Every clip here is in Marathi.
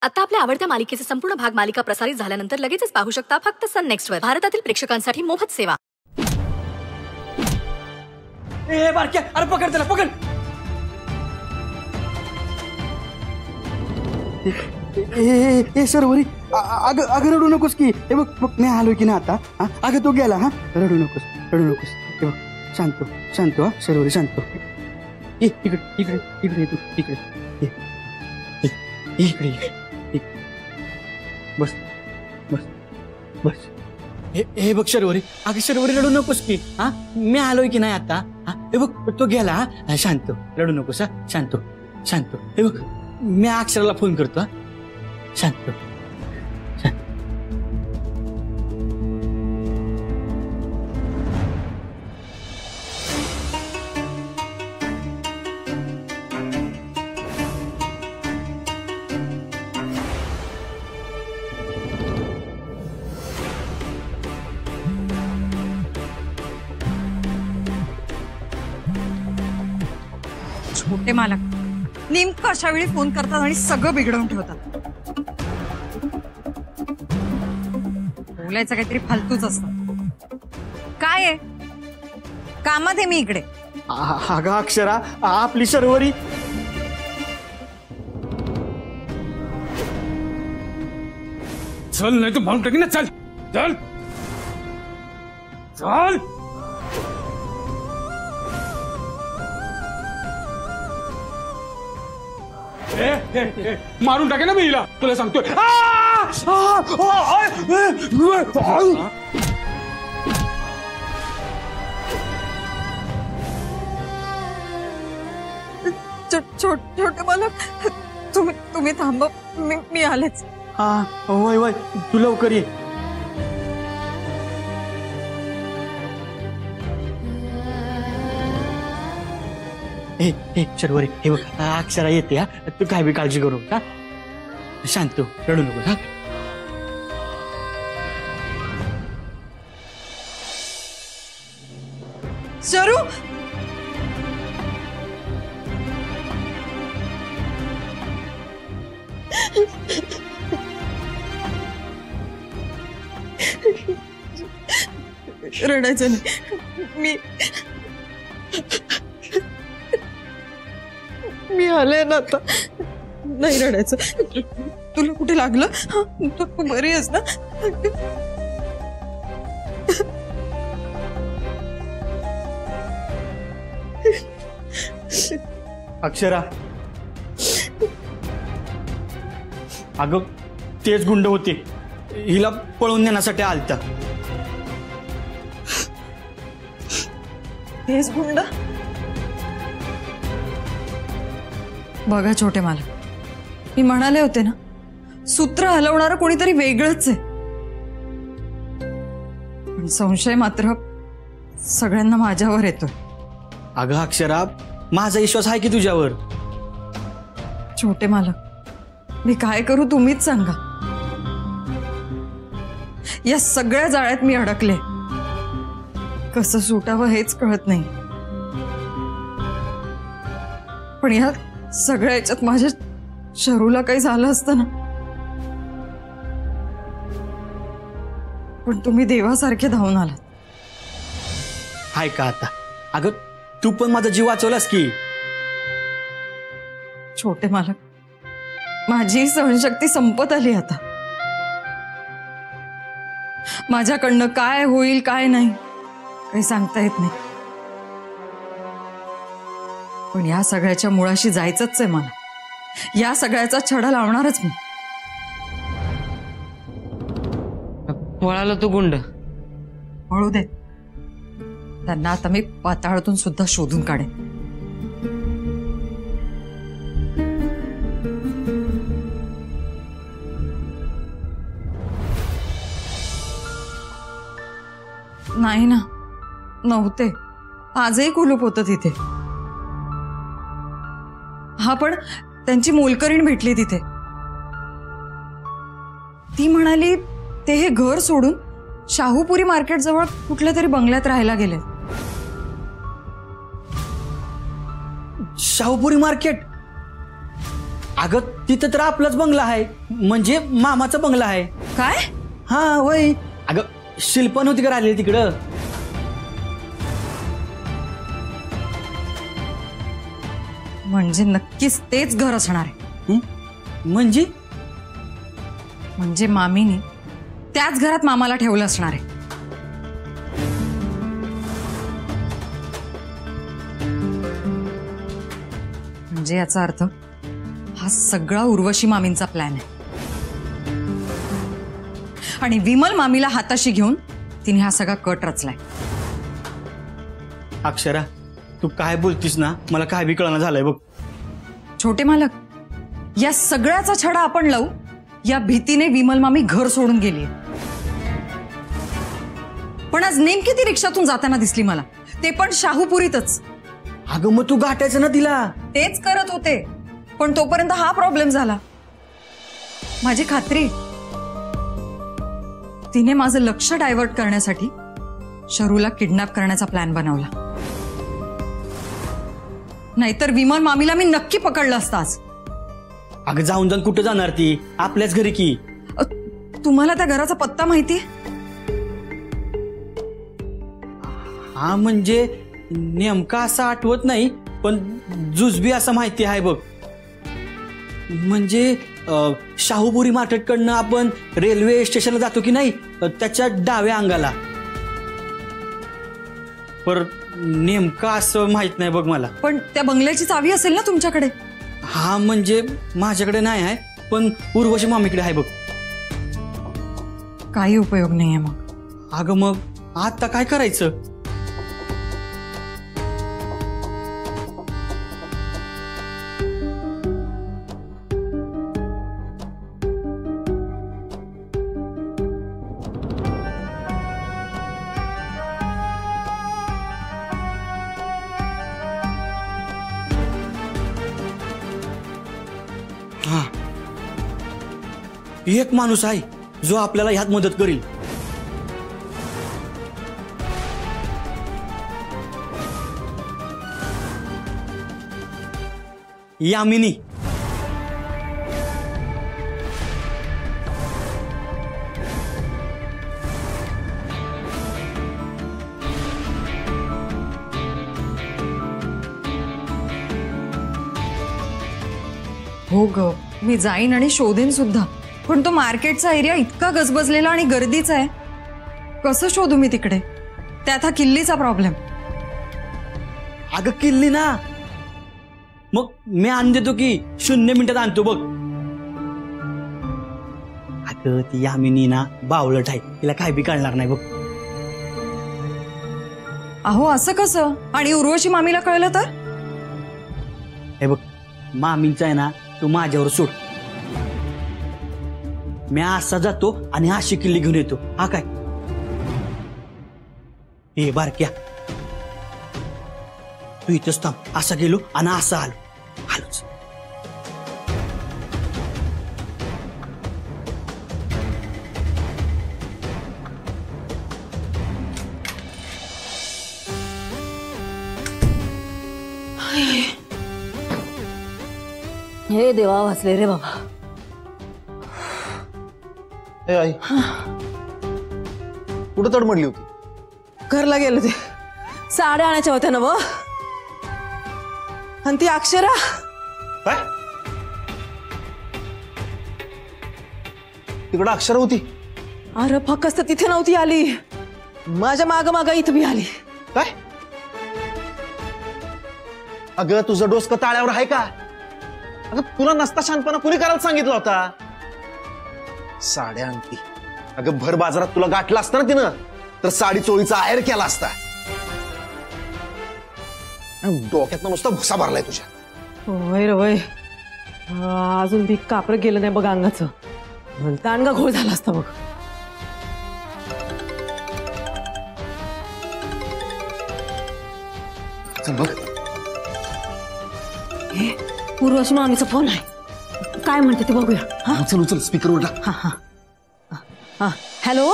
आता आपल्या आवडत्या मालिकेचे संपूर्ण भाग मालिका प्रसारित झाल्यानंतर लगेचच पाहू शकता फक्त सन नेक्स्ट वर. भारतातील प्रेक्षकांसाठी मोफत सेवा. ए बारक्या, अरे पकड त्याला, पकड. ए सरवरी, अगं रडू नकोस की. हे बघ बघ, मी आलोय की ना आता. अगं तो गेला. हा, रडू नकोस, रडू नकोस. हे बघ, शांत शांत. हा सरवरी, शांत. इकडे इकडे इकडे तू, इकडे इकडे इकडे. बस बस बस. हे बघ शर्वरी, अगं शर्वरी रडू नकोस की. हा, मी आलोय की नाही आता. हा, हे बघ तो गेला. हा, शांत, रडू नकोस. हा, शांत शांत. हे बघ, मी अक्षराला फोन करतो. शांत शांत. छोटे मालक नेमकं अशा वेळी फोन करतात आणि सगळं बिघडवून ठेवतात. बोलायचं काहीतरी फालतूच असतं. काय आहे कामात आहे मी इकडे. अगं अक्षरा, आपली शर्वरी. चल नाही तू भाऊन टाकी ना. चल चल चल. मारून टाके ना मी हिला, तुला सांगतोय. छोटे मालक, तुम्ही थांबा, मी आलेच. हा वय वय, तू लवकर ये. हे शर्वरी, हे बघ अक्षरा येते. हा, तू काय बी काळजी करू. हा, शांत, रडू नको. हा, शरू, रडायचं नाही. मी आले ना आता. नाही रडायचं. तुला कुठे लागलं? तू बरी आहेस ना? अक्षरा, अगं तेच गुंड होते, हिला पळून नेण्यासाठी आलता. तेच गुंड? बघा छोटे मालक, मी म्हणाले होते ना, सूत्र हलवणारं कोणीतरी वेगळंच आहे. पण संशय मात्र सगळ्यांना माझ्यावर येतोय. अगं अक्षरा, माझा विश्वास आहे की तुझ्यावर. छोटे मालक, मी काय करू तुम्हीच सांगा. या सगळ्या जाळ्यात मी अडकले. कसं सुटावं हेच कळत नाही. पण या सगळ्या याच्यात माझ्या शरूला काही झालं असतं ना. पण तुम्ही देवासारखे धावून आलात. हाय का आता? अगं तू पण माझा जीव वाचवलास की. छोटे मालक, माझी सहनशक्ती संपत आली आता. माझ्याकडनं काय होईल काय नाही काही सांगता येत नाही. पण या सगळ्याच्या मुळाशी जायचंच आहे मला. या सगळ्याचा छडा लावणारच मी. पळाला तो गुंड. पळू दे, त्यांना आता मी पाताळातून सुद्धा शोधून काढेन. नाही ना, नव्हते. आजही कुलूप होतं तिथे. हा, पण त्यांची मोलकरीण भेटली तिथे. ती म्हणाली ते हे घर सोडून शाहूपुरी मार्केट जवळ कुठल्या तरी बंगल्यात राहायला गेले. शाहूपुरी मार्केट? अगं तिथं तर आपलाच बंगला आहे, म्हणजे मामाचा बंगला आहे. काय? हा वय. अगं शिल्पा नव्हती का राहिलेली तिकडं? म्हणजे नक्कीच तेच घर असणार आहे. म्हणजे म्हणजे मामीनी त्याच घरात मामाला ठेवलं असणार आहे. म्हणजे याचा अर्थ हा सगळा उर्वशी मामींचा प्लॅन आहे. आणि विमल मामीला हाताशी घेऊन तिने हा सगळा कट रचलाय. अक्षरा, तू काय बोलतीस ना, मला काय बी कळना झालंय बघ. छोटे मालक, या सगळ्याचा छडा आपण लावू या भीतीने विमल मामी घर सोडून गेली. पण आज नेमकी ती रिक्षातून जाताना दिसली मला, ते पण शाहूपुरीतच. अगं मग तू गाठायचं ना तिला. तेच करत होते, पण तोपर्यंत हा प्रॉब्लेम झाला. माझी खात्री तिने माझं लक्ष डायव्हर्ट करण्यासाठी शरूला किडनॅप करण्याचा प्लॅन बनवला. नाहीतर विमल मामीला मी नक्की पकडलं असतं आज. अगं जाऊन जाऊन कुठं जाणार ती? आपल्याच घरी की. तुम्हाला त्या घराचा पत्ता माहितीये? हा म्हणजे नेमका असं आठवत नाही, पण जुजबी असं माहिती आहे बघ. म्हणजे शाहूपुरी मार्केटकडनं आपण रेल्वे स्टेशनला जातो की नाही, त्याच्या डाव्या अंगाला. पर नेमका असं माहित नाही बघ मला. पण त्या बंगल्याची चावी असेल ना तुमच्याकडे? हा म्हणजे माझ्याकडे नाही आहे, पण उर्वशी मामीकडे आहे बघ. काही उपयोग नाहीये मग. अगं मग आता काय करायचं? हा, एक माणूस आहे जो आपल्याला ह्यात मदत करेल. यामिनी. हो ग, मी जाईन आणि शोधेन सुद्धा, पण तो मार्केटचा एरिया इतका गजबजलेला आणि गर्दीचा आहे. कसं शोधू मी तिकडे? त्यात हा किल्लीचा प्रॉब्लेम. अगं किल्ली ना, मग मी आणून देतो की 0 मिनिटात आणतो बघ. अगं ती यामिनी ना बावळट आहे, तिला काय बी कळणार नाही बघ. अहो असं कसं? आणि उर्वशी मामीला कळलं तर? हे बघ, मामींचा आहे ना तू माझ्यावर सोड. मी असा जातो आणि अशी किल्ली घेऊन येतो. हा काय? हे बारक्या, तू इथंच थांब. असा गेलो आणि असा आलो. आलोच. हे देवा, वाचले रे बाबा. ए आई, कुठं तडमडली होती? घरला गेले ते, साड्या आणायच्या होत्या ना व. आणि ती अक्षरा काय? तिकडं अक्षरा होती? अरे फक्त तिथे नव्हती आली, माझ्या माग माग इथं बी आली. काय? अगं तुझं डोसकं ताळ्यावर आहे का? अगं तुला नसता शांतपणा कुणी करायला सांगितला होता? साड्या आणती. अगं भर बाजारात तुला गाठला असता ना तिनं, तर साडी चोळीचा आहेर केला असता. डोक्यातनं नुसता भुसा भरलाय तुझ्या. होय रे वय, अजून बी कापर गेलं नाही बघ अंगाचं, म्हणता अंगा घोळ झाला असता बघ. चल बघ. उर्वशी मामीचा फोन आहे, काय म्हणते ते बघूया. उचल उचल, स्पीकरवर टाक. हॅलो.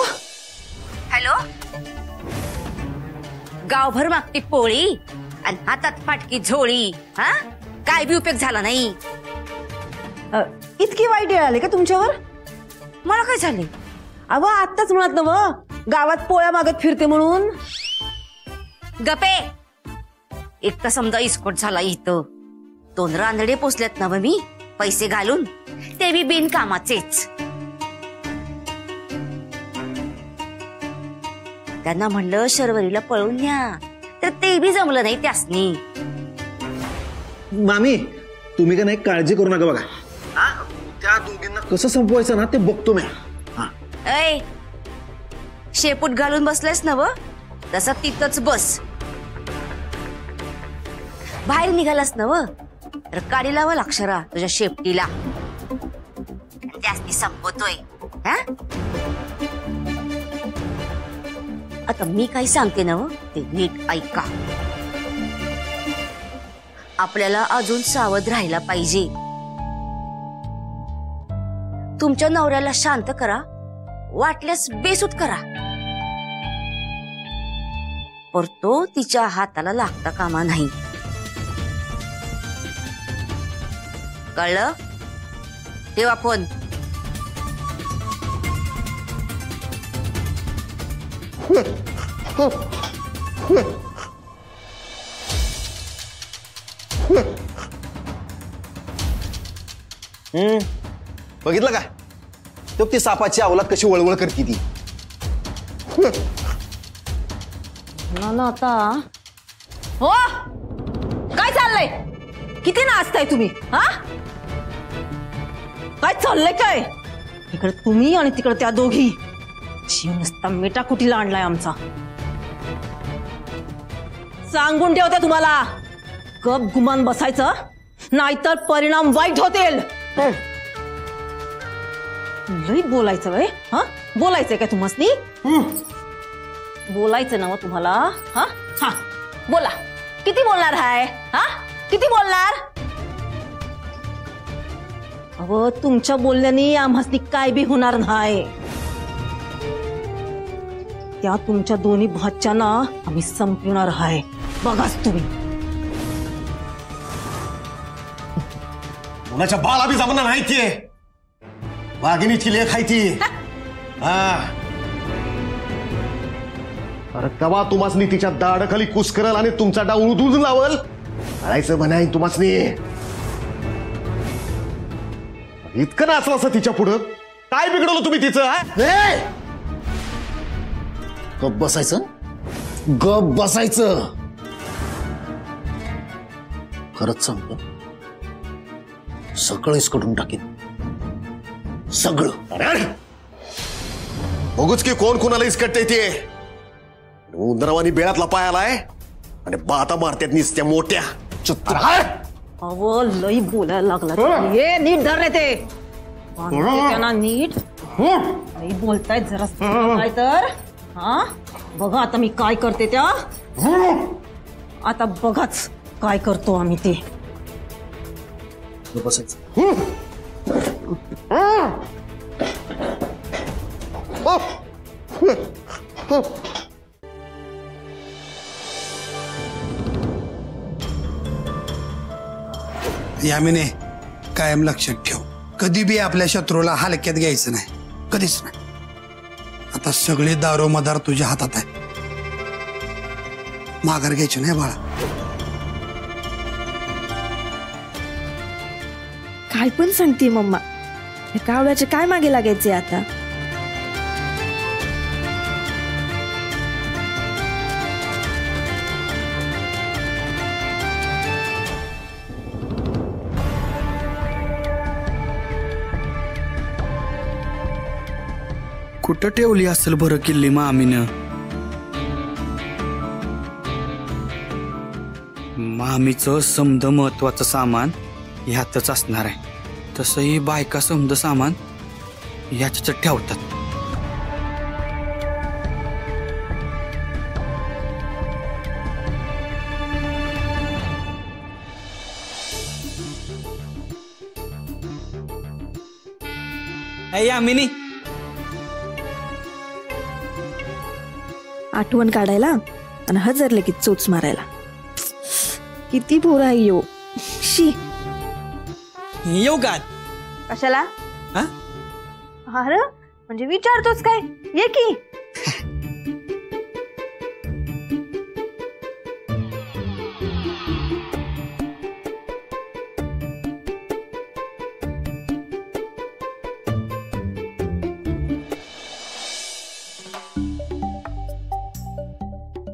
हॅलो, गावभर मागती पोळी आणि हातात फाटकी झोळी. हा, काय बी उपयोग झाला नाही. इतकी वाईट वेळ आली का तुमच्यावर? मला काय झाले? अहो आत्ताच म्हणत ना व गावात पोळ्या मागत फिरते म्हणून. गपे, एक तर समजा इस्कोट झाला इथं. 2 रांदडे पोचल्यात ना मी पैसे घालून, ते बी बिनकामाचेच. त्यांना म्हणलं शर्वरीला पळवून न्या, तर ते बी जमलं नाही त्यासनी. मामी तुम्ही का नाही काळजी करू नका बघा. त्या दोघींना कसं संपवायचं ना ते बघतो मी. ऐ, शेपूट घालून बसलेस ना व, तसा तिथंच बस. बाहेर निघालास ना व, तर काडी लावा अक्षरा तुझ्या शेपटीला. त्यासनी संपवतोय. हा, आता मी काही सांगते ना व, ते नीट ऐका. आपल्याला अजून सावध राहायला पाहिजे. तुमच्या नवऱ्याला शांत करा, वाटल्यास बेसूत करा, पर तो तिच्या हाताला लागता कामा नाही. कळलं? ठेवा फोन. बघितलं का तो ती सापाची अवलाद कशी वळवळ करते ती. ना आता हो काय चाललंय? किती नाचताय तुम्ही? हा काय चाललंय काय? इकडे तुम्ही आणि तिकडे त्या दोघी. जीव नुसता मेटा कुटीला आणलाय आमचा. सांगून ठेवते तुम्हाला, गप गुमान बसायचं, नाहीतर परिणाम वाईट होतील. लई बोलायचं वय? हा, बोलायचंय का तुम्हासनी? बोलायचं ना तुम्हाला? हा हा, बोला. किती बोलणार हाय? हा, किती बोलणार? अहो तुमच्या बोलण्याने आम्हासनी काय बी होणार नाही. त्या तुमच्या दोन्ही भाच्यांना आम्ही संपवणार आहे. बघाच तुम्ही. कोणाच्या बाळा बी जमणार नाही ती. वाघिणीची लेख आहे ती. अरे कवा तुम्हासनी तिच्या दाढखाली कुस करल आणि तुमचा डाव उधळून लावल. करायचं म्हणाय तुम्हासनी. इतकं नाचलं असं तिच्या पुढं. काय बिघडवलं तुम्ही तिचं? गप बसायचं, गप बसायचं. खरंच सांगतो, सगळं इसकडून टाकीन. सगळं. बघूच की कोण कोणाला इसकटते ते. उंदरावानी बेळातला पाय आलाय आणि बाता मारतात निसत्या मोठ्या. अहो लई बोलायला लागला. हे नीट धरले ते त्यांना नीट. लई बोलतायत जरा काय तर. हा बघा आता मी काय करते त्या. आता बघाच काय करतो आम्ही ते. यामिने कायम लक्षात ठेव, कधी बी आपल्या शत्रूला हलक्यात घ्यायचं नाही, कधीच नाही. आता सगळे दारो मदार तुझ्या हातात आहे. माघार घ्यायची नाही बाळा. काय पण सांगते मम्मा. कावळ्याचे काय मागे लागायचे आता? कुठं ठेवली असेल बरं किल्ली मामीनं? मामीचं समद महत्वाचं सामान ह्यातच असणार आहे. तसंही बायका समद सामान ह्याच्यात ठेवतात. यामिनी आठवण काढायला आणि हजर लगेच चोच मारायला. किती पोर आहे यो. शी येऊ का? कशाला? हा? अरे म्हणजे विचारतोच काय? ये की.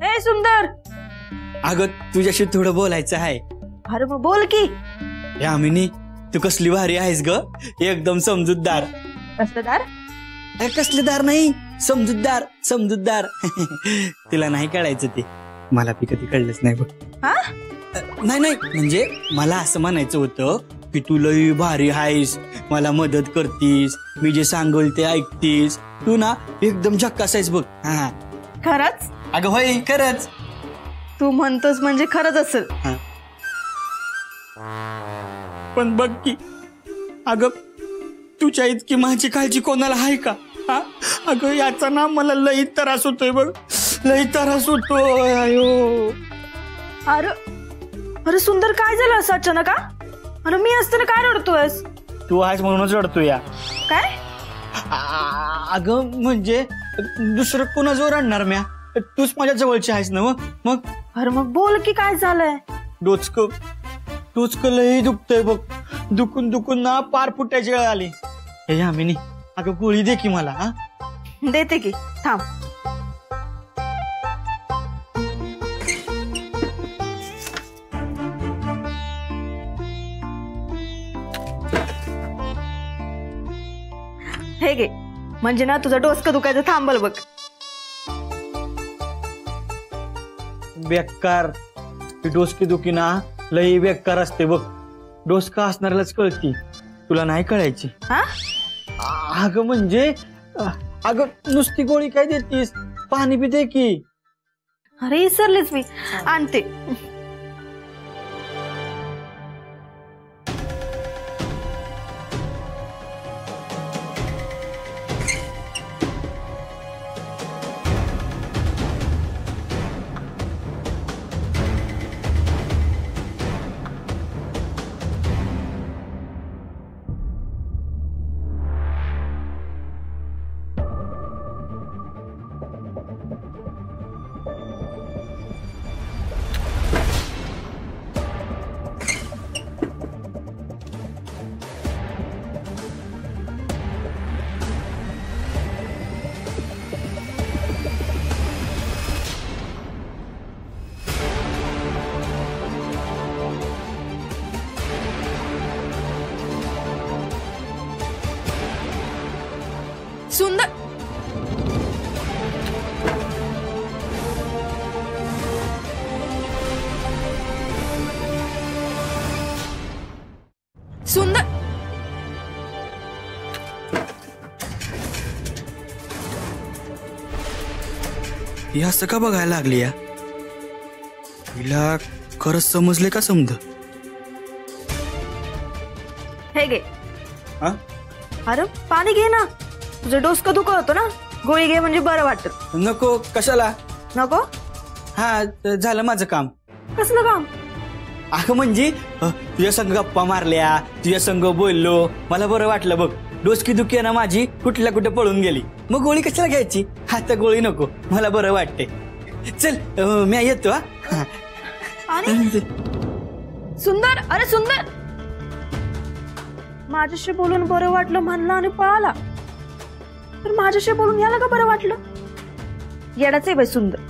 ए सुंदर, अगं तुझ्याशी थोडं बोलायचं आहे. अरे मग बोल की. यामिनी, तू कसली भारी आहेस ग, एकदम समजूतदार. कसलदार? कसले दार नाही, समजूतदार समजूतदार. तिला नाही कळायचं ते, मला बी कधी कळलंच नाही बघ. हा? नाही नाही, म्हणजे मला असं म्हणायचं होतं की तू लई भारी आहेस, मला मदत करतीस, मी जे सांगल ते ऐकतीस, तू ना एकदम झक्कास आहेस बघ. हा खरंच? अगं होय, खरंच. तू म्हणतोस म्हणजे खरंच असेल. पण बघ की, अगं तुझ्या इतकी माझी काळजी कोणाला आहे का? हा? अगं याचा ना मला लई त्रास होतोय बघ, लई त्रास होतोय. अयो अरे अरे सुंदर, काय झालं असं अचानक? अरे मी असताना काय रडतोयस? तू आहेस म्हणूनच रडतो या. काय? अगं म्हणजे दुसरं कोणाजवळ रडणार म्या, तूच माझ्या जवळची आहेस ना. मग अरे मग बोल की, काय झालंय? डोचक लई दुखतंय बघ, दुखून दुखून ना पार फुटायची वेळ आली. हे यामिनी, अगं गोळी दे की मला. हा देते की, थांब. हे घे, म्हणजे ना तुझं डोसकं दुखायचं थांबल बघ. बेकार, डोसकी दुखी ना लई बेकार असते बघ, डोसका असणाऱ्यालाच कळती, तुला नाही कळायची. हा? अगं म्हणजे अगं नुसती गोळी काय देतीस, पाणी बी दे की. अरे विसरलेच मी, आणते. सुंदर, सुंदर, ही असं का बघायला लागली या? हिला खरंच समजले का समज? हे घे. हा? अरे पाणी घे ना, तुझं डोसकं दुखत होतं ना, गोळी घे म्हणजे बरं वाटत. नको, कशाला? नको? हा झालं माझं काम. कसलं काम? अगं म्हणजे तुझ्या संग गप्पा मारल्या, तुझ्या संग बोललो, मला बरं वाटलं बघ. डोसकी दुखी आहे ना माझी, कुठल्या कुठे पळून गेली, मग गोळी कशाला घ्यायची? आता गोळी नको, मला बरं वाटते. चल मी येतो. हा सुंदर, अरे सुंदर, माझ्याशी बोलून बरं वाटलं म्हणला आणि पळाला, तर माझ्याशी बोलून याला का बरं वाटलं? येडाच आहे बाई सुंदर.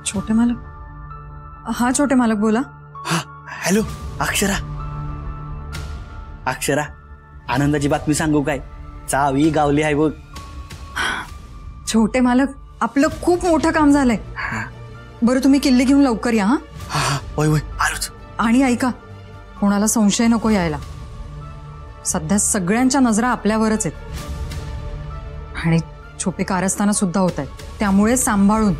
छोटे मालक. हा छोटे मालक बोला. हा हॅलो, अक्षरा. अक्षरा, आनंदाची बातमी सांगू काय? चावी गावली आहे बघ. छोटे मालक, आपलं खूप मोठं काम झालंय. बरं तुम्ही किल्ली घेऊन लवकर या. हा होय होय, आलोच. आणि ऐका, कोणाला संशय नको यायला. सध्या सगळ्यांच्या नजरा आपल्यावरच आहेत आणि छोटे कारस्थानं सुद्धा होत आहेत. त्यामुळे सांभाळून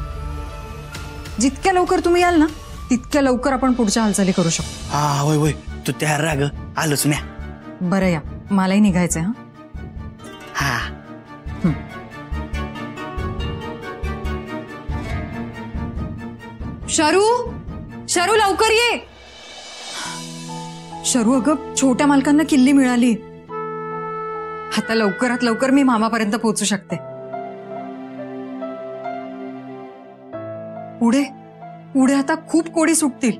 जितक्या लवकर तुम्ही याल ना तितक्या लवकर आपण पुढच्या हालचाली करू शकतो. हा होय होय तू त्या राग आलोच म्या. बरं या, मलाही निघायचंय. हा हा शरू, शरू लवकर ये. शरू अगं छोट्या मालकांना किल्ली मिळाली. आता लवकरात लवकर मी मामापर्यंत पोहोचू शकते. पुढे पुढे आता खूप कोडी सुटतील.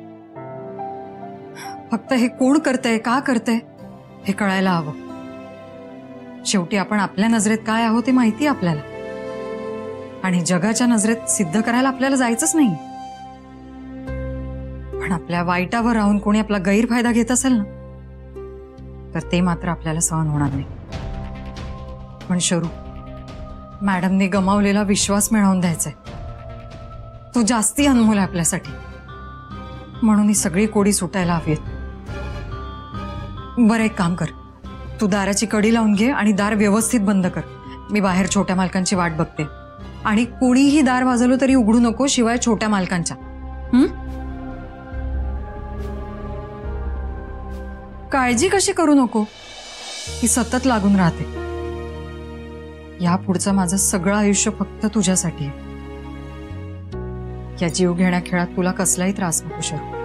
फक्त हे कोण करतंय, का करतंय हे कळायला हवं. शेवटी आपण आपल्या नजरेत काय आहोत ते माहिती आपल्याला आणि जगाच्या नजरेत सिद्ध करायला आपल्याला जायचंच नाही. पण आपल्या वाईटावर राहून कोणी आपला गैरफायदा घेत असेल ना तर ते मात्र आपल्याला सहन होणार नाही. पण शरू, मॅडमने गमावलेला विश्वास मिळवून द्यायचाय. तो जास्ती अनमोल आहे आपल्यासाठी. म्हणून ही सगळी कोडी सुटायला हवीत. बरं एक काम कर, तू दाराची कडी लावून घे आणि दार व्यवस्थित बंद कर. मी बाहेर छोट्या मालकांची वाट बघते आणि कोणीही दार वाजवलं तरी उघडू नको शिवाय छोट्या मालकांच्या. काळजी कशी करू नको, ही सतत लागून राहते. या पुढचं माझं सगळं आयुष्य फक्त तुझ्यासाठी आहे. या जीव घेण्या खेळात तुला कसलाही त्रास नको शरू.